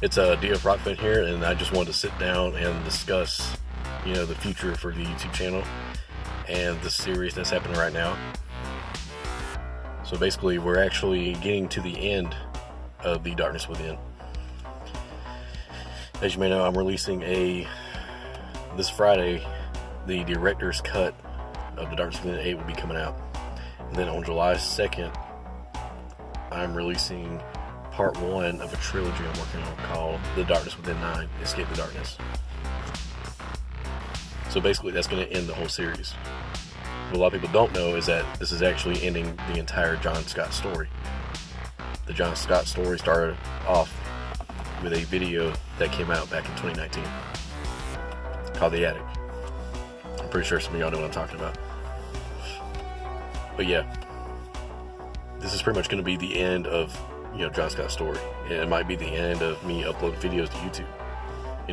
It's a Dfrockfan here, and I just wanted to sit down and discuss, the future for the YouTube channel and the series that's happening right now. So basically, we're actually getting to the end of The Darkness Within. As you may know, I'm releasing this Friday, the director's cut of The Darkness Within 8 will be coming out. And then on July 2nd, I'm releasing part 1 of a trilogy I'm working on called The Darkness Within 9, Escape the Darkness. So basically that's going to end the whole series. What a lot of people don't know is that this is actually ending the entire John Scott story. The John Scott story started off with a video that came out back in 2019 called The Attic. I'm pretty sure some of y'all know what I'm talking about. But yeah, this is pretty much going to be the end of John Scott's story. And it might be the end of me uploading videos to YouTube.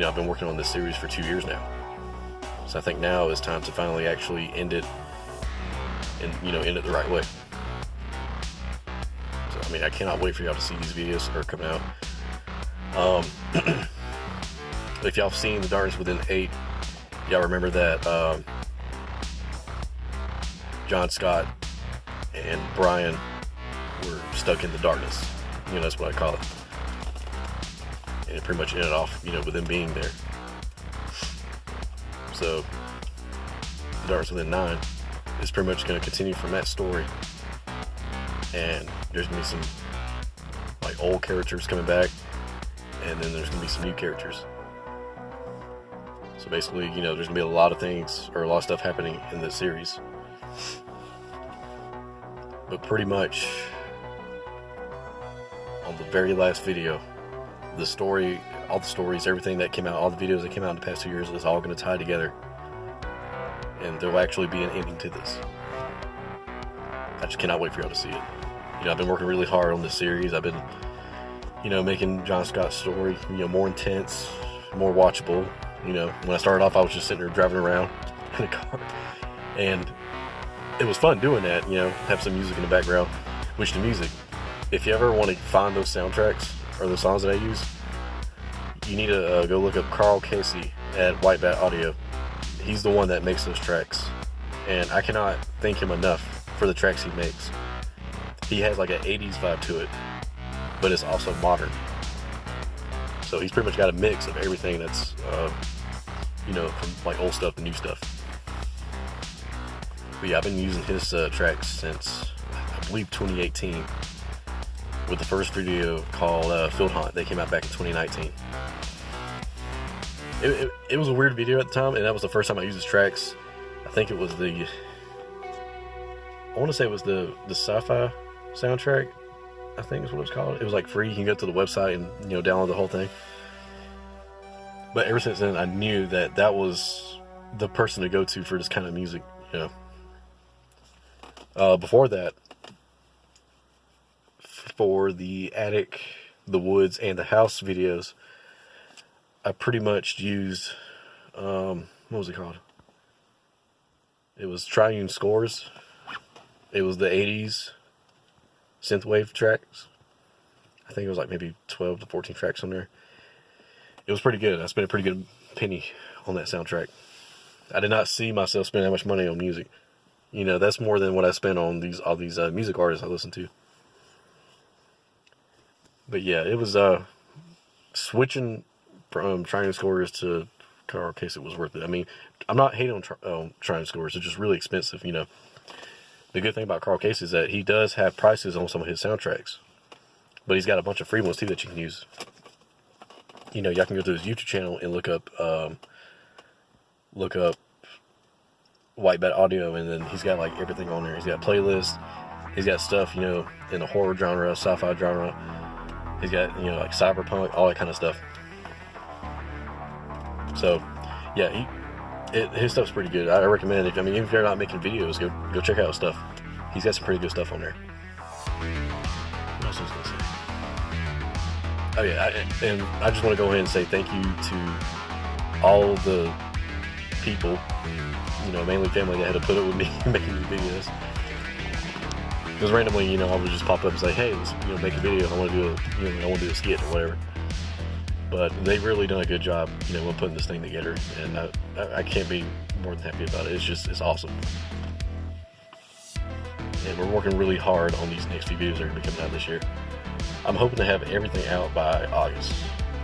I've been working on this series for 2 years now. So I think now is time to finally actually end it and, end it the right way. So, I cannot wait for y'all to see these videos that are coming out. If y'all have seen The Darkness Within 8, y'all remember that John Scott and Brian were stuck in the darkness. That's what I call it. And it pretty much ended off, with them being there. So, The Darkness Within 9 is pretty much going to continue from that story. And there's going to be some, old characters coming back. And then there's going to be some new characters. So basically, there's going to be a lot of things, or a lot of stuff happening in this series. But pretty much, on the very last video, the story, all the stories, everything that came out, all the videos that came out in the past 2 years is all going to tie together. And there will actually be an ending to this. I just cannot wait for y'all to see it. I've been working really hard on this series. I've been, making John Scott's story, more intense, more watchable. When I started off, I was just sitting there driving around in a car. And it was fun doing that, have some music in the background. Which the music, if you ever want to find those soundtracks or those songs that I use, you need to go look up Carl Casey at White Bat Audio. He's the one that makes those tracks, and I cannot thank him enough for the tracks he makes. He has an 80s vibe to it, but it's also modern. So he's pretty much got a mix of everything that's, from old stuff to new stuff. But yeah, I've been using his tracks since, I believe, 2018. With the first video called Field Hunt. They came out back in 2019. It was a weird video at the time, and that was the first time I used his tracks. I think it was I want to say it was the sci-fi soundtrack, I think is what it was called. It was free. You can go to the website and download the whole thing. But ever since then, I knew that was the person to go to for this kind of music. Before that, for the attic, the woods, and the house videos, I pretty much used, what was it called? It was Triune Scores. It was the 80s synthwave tracks. I think it was maybe 12 to 14 tracks on there. It was pretty good. I spent a pretty good penny on that soundtrack. I did not see myself spending that much money on music. That's more than what I spent on all these music artists I listen to. But yeah, it was switching from Triune Scores to Carl Casey was worth it. I'm not hating on Triune Scores. It's just really expensive. The good thing about Carl Casey is that he does have prices on some of his soundtracks, but he's got a bunch of free ones too that you can use. Y'all can go to his YouTube channel and look up White Bat Audio, and then he's got everything on there. He's got playlists. He's got stuff in the horror genre, sci-fi genre. He's got, cyberpunk, all that kind of stuff. So, yeah, his stuff's pretty good. I recommend it. If you're not making videos, go check out his stuff. He's got some pretty good stuff on there. What else was I going to say? Oh, yeah, and I just want to go ahead and say thank you to all the people, mainly family that had to put up with me making these videos. Because randomly, I would just pop up and say, hey, let's, make a video. I want to do a skit or whatever. But they've really done a good job, when putting this thing together, and I can't be more than happy about it. It's awesome. And we're working really hard on these next few videos that are going to be coming out this year. I'm hoping to have everything out by August.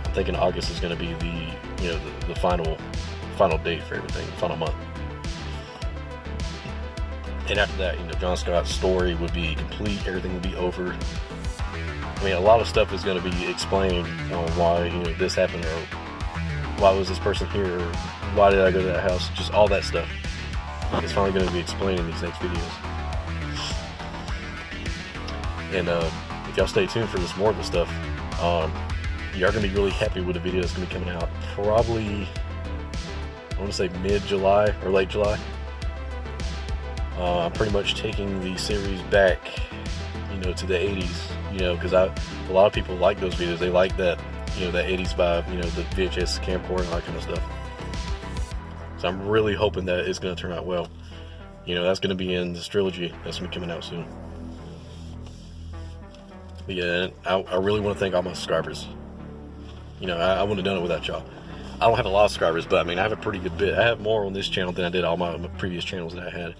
I'm thinking August is going to be the final date for everything, final month. And after that, John Scott's story would be complete, everything would be over. I mean, a lot of stuff is going to be explained on why, this happened, or why was this person here, or why did I go to that house, just all that stuff is finally going to be explained in these next videos. And if y'all stay tuned for this more of the stuff, y'all going to be really happy with the video that's going to be coming out probably, I want to say mid-July or late July. I'm pretty much taking the series back, to the 80s, because a lot of people like those videos. They like that, that 80s vibe, the VHS camcorder and all that kind of stuff. So I'm really hoping that it's going to turn out well. That's going to be in this trilogy that's going to be coming out soon. But yeah, I really want to thank all my subscribers. I wouldn't have done it without y'all. I don't have a lot of subscribers, but I mean, I have a pretty good bit. I have more on this channel than I did all my previous channels that I had.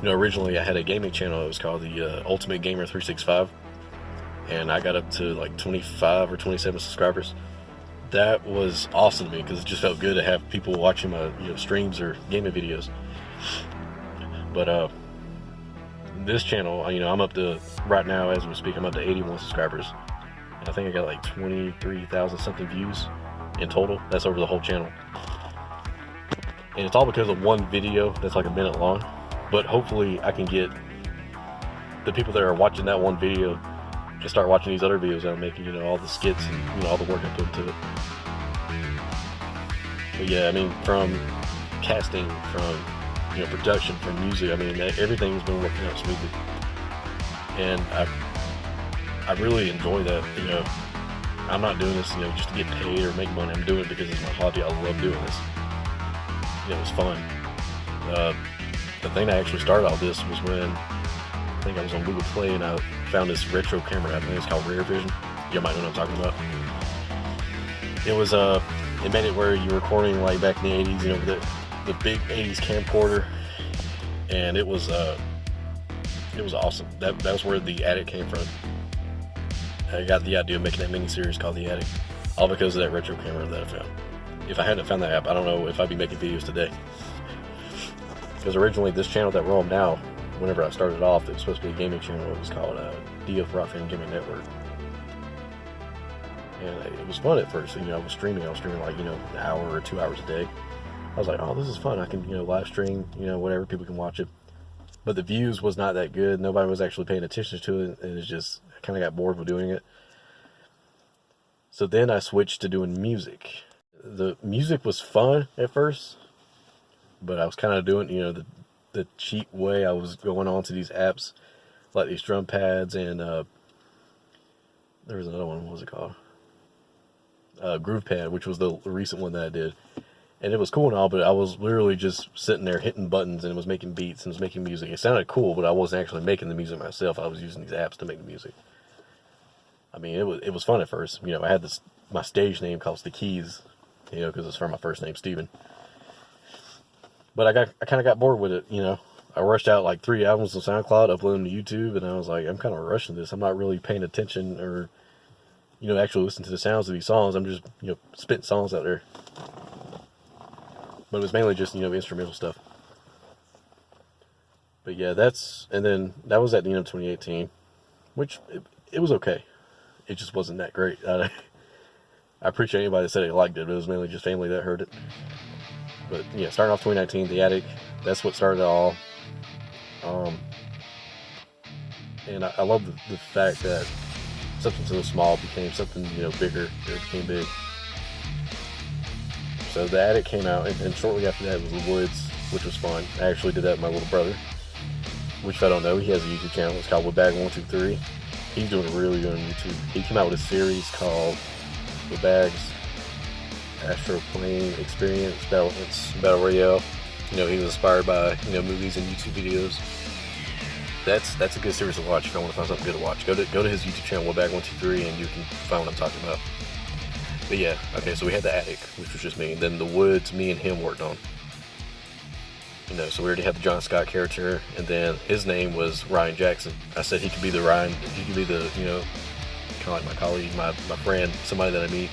Originally I had a gaming channel. It was called the Ultimate Gamer 365, and I got up to like 25 or 27 subscribers. That was awesome to me because it just felt good to have people watching my streams or gaming videos. But this channel, I'm up to, right now as we speak, I'm up to 81 subscribers. And I think I got like 23,000 something views in total. That's over the whole channel. And it's all because of one video that's like a minute long. But hopefully I can get the people that are watching that one video to start watching these other videos that I'm making, all the skits and all the work I put into it. But yeah, I mean, from casting, from production, from music, I mean, everything's been working out smoothly. And I really enjoy that. I'm not doing this just to get paid or make money. I'm doing it because it's my hobby. I love doing this. It's fun. The thing that actually started all this was when I think I was on Google Play and I found this retro camera. I think it's called Rare Vision. You might know what I'm talking about. It was it made it where you were recording like back in the 80s, the big 80s camcorder, and it was awesome. That was where The Attic came from. I got the idea of making that mini series called The Attic, all because of that retro camera that I found. If I hadn't found that app, I don't know if I'd be making videos today. Because originally this channel that we're on now, whenever I started off, it was supposed to be a gaming channel. It was called Dfrockfan Gaming Network. And it was fun at first. I was streaming like, an hour or 2 hours a day. I was like, oh, this is fun. I can, live stream, whatever, people can watch it. But the views was not that good. Nobody was actually paying attention to it. And it's just, I kind of got bored with doing it. So then I switched to doing music. The music was fun at first, but I was kind of doing, the cheap way. I was going on to these apps, like these drum pads, and there was another one. What was it called? Groove Pad, which was the recent one that I did. And it was cool and all, but I was literally just sitting there hitting buttons, and it was making beats, and it was making music. It sounded cool, but I wasn't actually making the music myself. I was using these apps to make the music. I mean, it was fun at first. I had my stage name called The Keys, because it's from my first name, Steven. But I kind of got bored with it, I rushed out like 3 albums on SoundCloud, uploaded them to YouTube, and I was like, I'm kind of rushing this. I'm not really paying attention or, actually listening to the sounds of these songs. I'm just, spitting songs out there. But it was mainly just, instrumental stuff. But yeah, and then that was at the end of 2018, which it was okay. It just wasn't that great. I appreciate anybody that said they liked it, but it was mainly just family that heard it. But yeah, starting off 2019, The Attic, that's what started it all. And I love the fact that something so small became something, bigger. It became big. So The Attic came out, and shortly after that was The Woods, which was fun. I actually did that with my little brother, which if I don't know, he has a YouTube channel. It's called Woodbag123. He's doing really good on YouTube. He came out with a series called Woodbag's Astroplane Experience Battle Royale. He was inspired by movies and YouTube videos. That's a good series to watch if I want to find something good to watch. Go to his YouTube channel, Woodbag123, and you can find what I'm talking about. But yeah, okay, so we had the attic, which was just me, and then the woods, me and him worked on. You know, so we already had the John Scott character, and then his name was Ryan Jackson. I said he could be the Ryan, he could be the, you know, kind of like my colleague, my friend, somebody that I meet.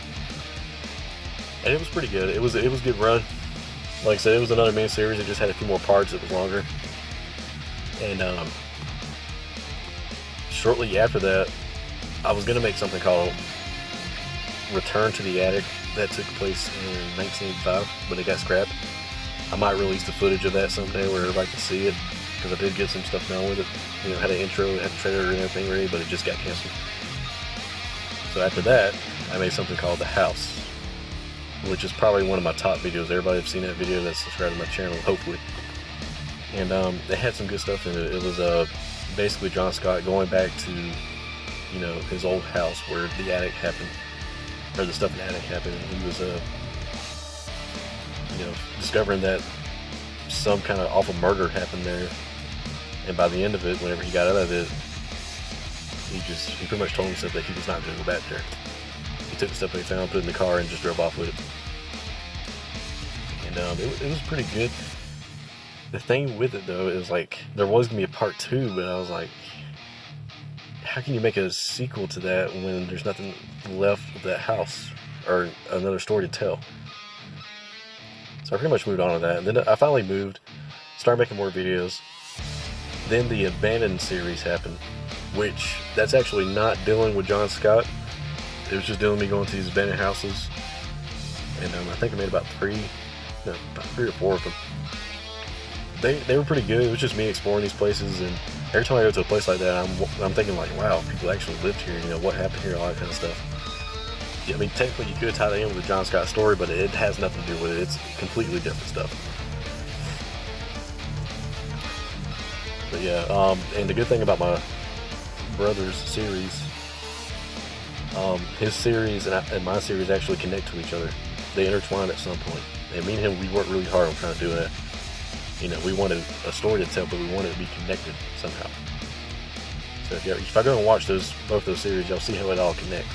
And it was pretty good. It was a good run. Like I said, it was another main series. It just had a few more parts. It was longer. And shortly after that, I was gonna make something called Return to the Attic that took place in 1985, but it got scrapped. I might release the footage of that someday where everybody can see it, because I did get some stuff done with it. You know, had an intro, had the trailer and everything ready, but it just got canceled. So after that, I made something called The House, which is probably one of my top videos. Everybody have seen that video that's subscribed to my channel, hopefully. And it had some good stuff in it. It was basically John Scott going back to, you know, his old house where the attic happened, or the stuff in the attic happened. And he was, you know, discovering that some kind of awful murder happened there. And by the end of it, whenever he got out of it, he pretty much told himself that he was not going to go back there. He took the stuff that he found, put it in the car, and just drove off with it. And it was pretty good. The thing with it, though, is like, there was going to be a part 2, but I was like, how can you make a sequel to that when there's nothing left of that house or another story to tell? So I pretty much moved on to that. And then I finally moved, started making more videos. Then the Abandoned series happened, which that's actually not dealing with John Scott. It was just dealing with me going to these abandoned houses. And I think I made about 3 or 4 of them. They were pretty good. It was just me exploring these places, and every time I go to a place like that, I'm thinking like, wow, people actually lived here, you know, what happened here, all that kind of stuff. Yeah, I mean, technically you could tie that in with the John Scott story, but it has nothing to do with it. It's completely different stuff. But yeah, and the good thing about my brother's series, his series and my series actually connect to each other. They intertwine at some point. And me and him, we worked really hard on trying to do that. You know, we wanted a story to tell, but we wanted it to be connected somehow. So if I go and watch both those series, you'll see how it all connects.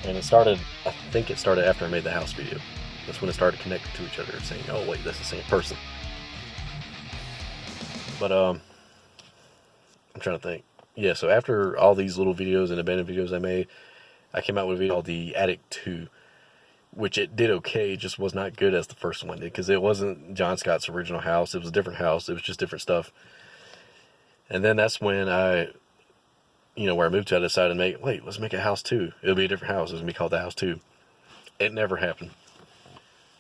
And I think it started after I made the house video. That's when it started connecting to each other, saying, oh wait, that's the same person. But I'm trying to think. Yeah, so after all these little videos and abandoned videos I made, I came out with a video called The Attic 2, which it did okay, just was not good as the first one did, because it wasn't John Scott's original house. It was a different house. It was just different stuff. And then that's when where I moved to, I decided to let's make a house 2. It'll be a different house. It's going to be called The House 2. It never happened.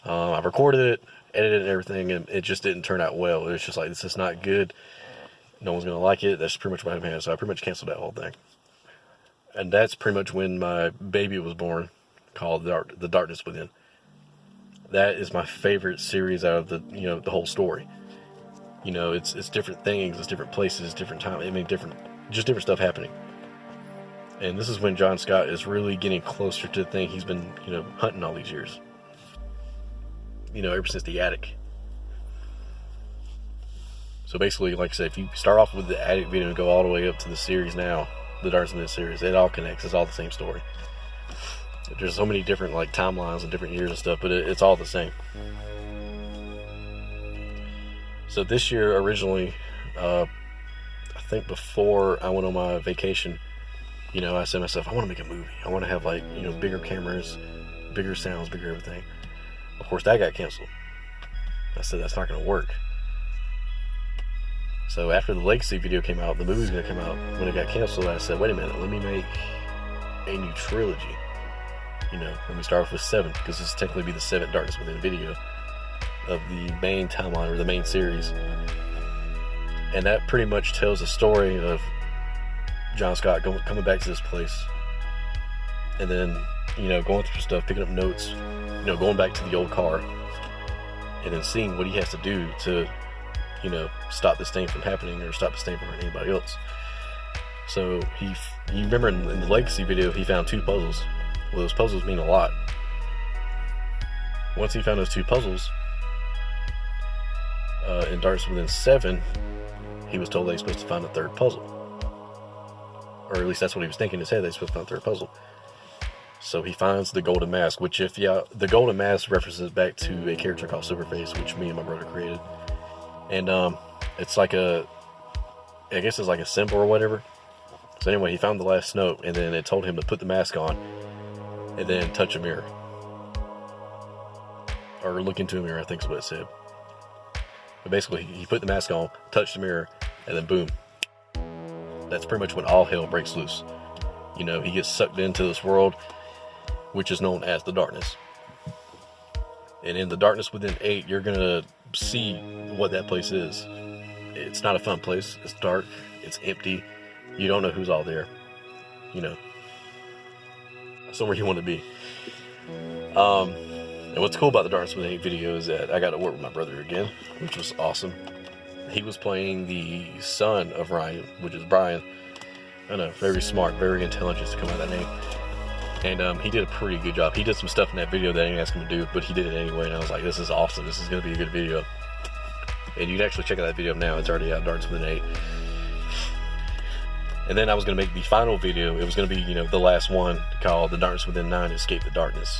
I recorded it, edited it and everything, and it just didn't turn out well. It was just like, this is not good. No one's going to like it. That's pretty much what happened. So I pretty much canceled that whole thing. And that's pretty much when my baby was born, called The Darkness Within. That is my favorite series out of the whole story. You know, it's different things, it's different places, different time. I mean, different stuff happening. And this is when John Scott is really getting closer to the thing he's been, hunting all these years. Ever since the attic. So basically, like I said, if you start off with the attic video and go all the way up to the series now, the Darkness Within series, it all connects. It's all the same story. There's so many different timelines and different years and stuff, but it's all the same. So this year, originally, I think before I went on my vacation, I said to myself, I want to make a movie. I want to have bigger cameras, bigger sounds, bigger everything. Of course, that got canceled. I said that's not going to work. So after the Legacy video came out, the movie's going to come out. When it got canceled, I said, wait a minute, let me make a new trilogy. Let me start off with 7, because this will technically be the 7th Darkness Within video of the main timeline, or the main series. And that pretty much tells the story of John Scott coming back to this place, and then, going through stuff, picking up notes, going back to the old car, and then seeing what he has to do to, stop this thing from happening, or stop this thing from hurting anybody else. So you remember in the Legacy video, he found 2 puzzles. Well, those puzzles mean a lot. Once he found those 2 puzzles, in Darkness Within 7, he was told that he's supposed to find a 3rd puzzle. Or at least that's what he was thinking in his head, that he's supposed to find a 3rd puzzle. So he finds the golden mask, which the golden mask references back to a character called Silverface, which me and my brother created. And it's like I guess it's like a symbol or whatever. So anyway, he found the last note, and then it told him to put the mask on, and then touch a mirror. Or look into a mirror, I think is what it said. But basically, he put the mask on, touched the mirror, and then boom. That's pretty much when all hell breaks loose. You know, he gets sucked into this world, which is known as the darkness. And in the darkness within 8, you're going to see what that place is. It's not a fun place. It's dark. It's empty. You don't know who's all there. You know, somewhere you want to be. And what's cool about the Darkness Within 8 video is that I got to work with my brother again, which was awesome. He was playing the son of Ryan, which is Brian. I know, very smart, very intelligent to come out of that name. And he did a pretty good job. He did some stuff in that video that I didn't ask him to do, but he did it anyway, and I was like, this is awesome. This is going to be a good video. And you can actually check out that video now. It's already out, Darkness Within 8. And then I was going to make the final video. It was going to be, you know, the last one, called The Darkness Within 9, Escape the Darkness.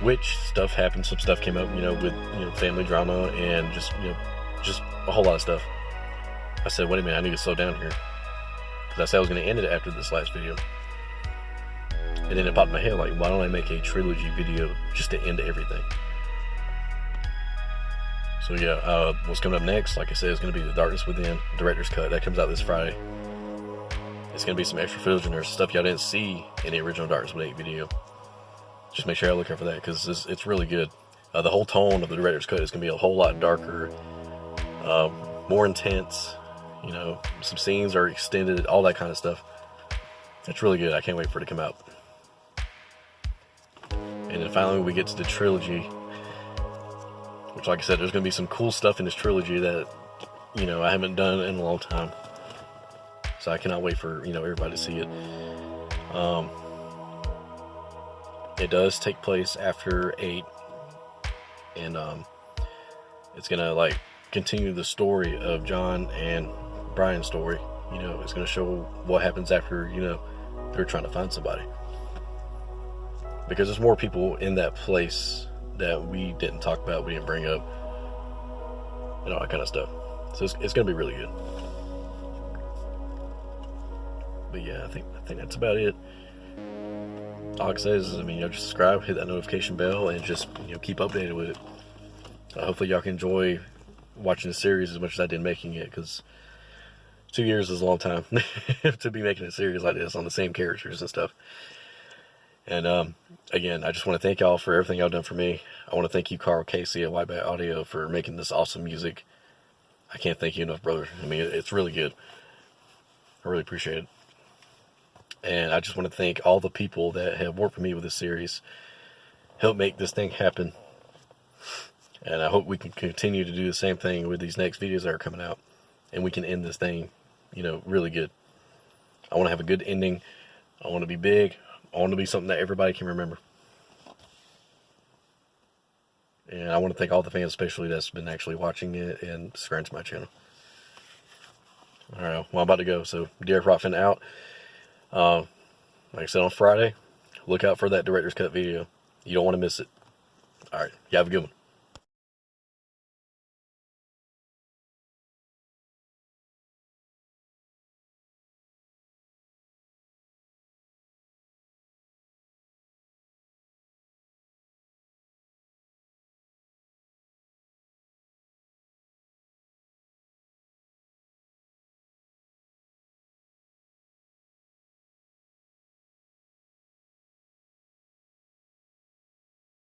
Which stuff happened, some stuff came up, you know, with, you know, family drama and just, you know, just a whole lot of stuff. I said, wait a minute, I need to slow down here. Because I said I was going to end it after this last video. And then it popped in my head, like, why don't I make a trilogy video just to end everything? So yeah, what's coming up next, like I said, is going to be The Darkness Within, Director's Cut. That comes out this Friday. It's going to be some extra footage, and there's stuff y'all didn't see in the original Darkness Within 8 video. Just make sure I look out for that, because it's really good. The whole tone of the Director's Cut is going to be a whole lot darker, more intense. You know, some scenes are extended, all that kind of stuff. It's really good. I can't wait for it to come out. And then finally we get to the trilogy, which, like I said, there's going to be some cool stuff in this trilogy that, you know, I haven't done in a long time. So I cannot wait for, you know, everybody to see it. It does take place after 8, and it's gonna like continue the story of John and Brian's story. You know, it's gonna show what happens after, you know, they're trying to find somebody, because there's more people in that place that we didn't talk about, we didn't bring up, and all that kind of stuff. So it's gonna be really good. But yeah, I think that's about it. All I can say is, I mean, you know, just subscribe, hit that notification bell, and just, you know, keep updated with it. Hopefully y'all can enjoy watching the series as much as I did making it, because 2 years is a long time to be making a series like this on the same characters and stuff. And again, I just want to thank y'all for everything y'all done for me. I want to thank you, Carl Casey at Whitebat Audio, for making this awesome music. I can't thank you enough, brother. I mean, it's really good. I really appreciate it. And I just want to thank all the people that have worked with me with this series, helped make this thing happen. And I hope we can continue to do the same thing with these next videos that are coming out, and we can end this thing, you know, really good. I want to have a good ending. I want to be big. I want to be something that everybody can remember. And I want to thank all the fans, especially that's been actually watching it and subscribing to my channel. Alright, well, I'm about to go. So, Dfrockfan out. Like I said, on Friday, look out for that Director's Cut video. You don't want to miss it. Alright, you have a good one.